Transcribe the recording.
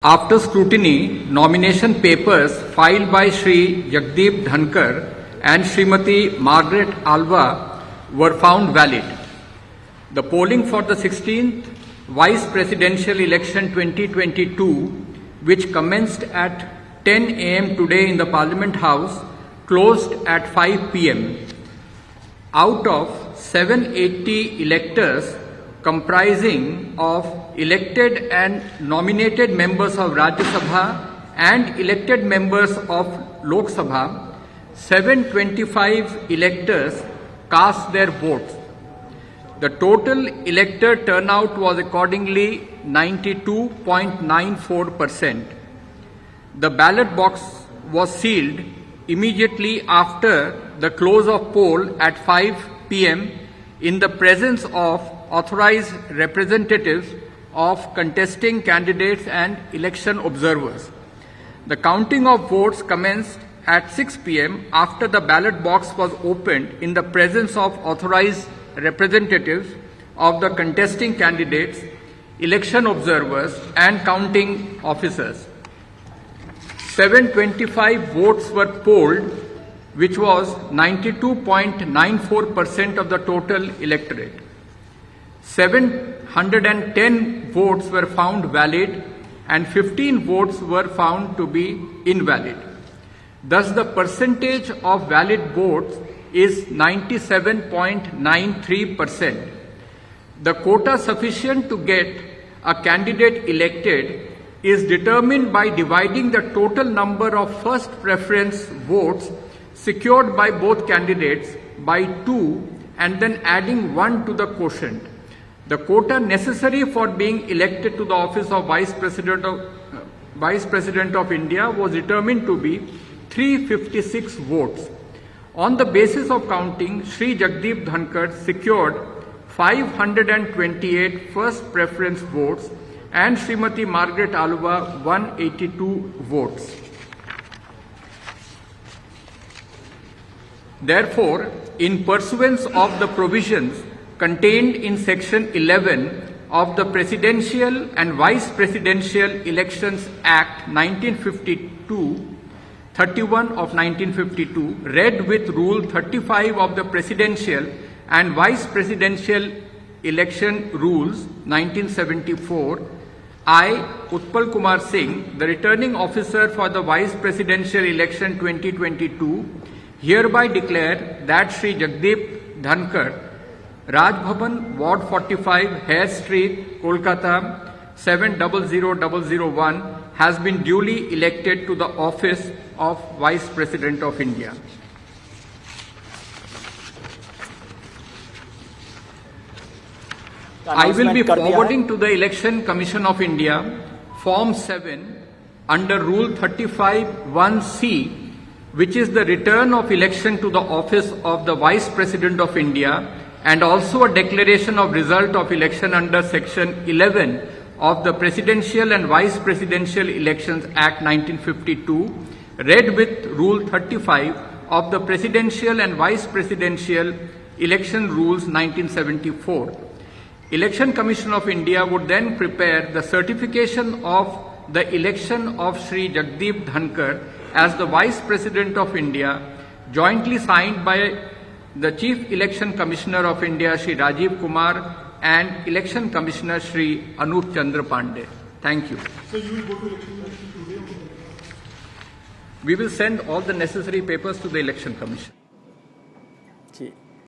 After scrutiny, nomination papers filed by Shri Jagdeep Dhankhar and Srimati Margaret Alva were found valid. The polling for the 16th Vice Presidential Election 2022, which commenced at 10 a.m. today in the Parliament House, closed at 5 p.m. Out of 780 electors comprising of elected and nominated members of Rajya Sabha and elected members of Lok Sabha, 725 electors cast their votes. The total elector turnout was accordingly 92.94%. The ballot box was sealed immediately after the close of poll at 5 p.m. in the presence of authorized representatives of contesting candidates and election observers. The counting of votes commenced at 6 p.m. after the ballot box was opened in the presence of authorized representatives of the contesting candidates, election observers, and counting officers. 725 votes were polled, which was 92.94% of the total electorate. 710 votes were found valid and 15 votes were found to be invalid. Thus, the percentage of valid votes is 97.93%. The quota sufficient to get a candidate elected is determined by dividing the total number of first preference votes secured by both candidates by 2 and then adding 1 to the quotient. The quota necessary for being elected to the office of Vice President of India was determined to be 356 votes. On the basis of counting, Shri Jagdeep Dhankhar secured 528 first preference votes and Srimati Margaret Alva 182 votes. Therefore, in pursuance of the provisions contained in Section 11 of the Presidential and Vice Presidential Elections Act 31 of 1952, read with Rule 35 of the Presidential and Vice Presidential Election Rules 1974, I, Utpal Kumar Singh, the Returning Officer for the Vice Presidential Election 2022, hereby declare that Shri Jagdeep Dhankhar, Raj Bhavan, Ward 45, Hare Street, Kolkata 700001, has been duly elected to the office of Vice President of India. I will be forwarding to the Election Commission of India Form 7 under Rule 35(1)(c), which is the return of election to the office of the Vice President of India, and also a declaration of result of election under Section 11 of the Presidential and Vice Presidential Elections Act 1952, read with Rule 35 of the Presidential and Vice Presidential Election Rules 1974. Election Commission of India would then prepare the certification of the election of Shri Jagdeep Dhankhar as the Vice President of India, jointly signed by the Chief Election Commissioner of India, Shri Rajiv Kumar, and Election Commissioner, Shri Anup Chandra Pandey. Thank you. So you will go to Election Commission today? We will send all the necessary papers to the Election Commission.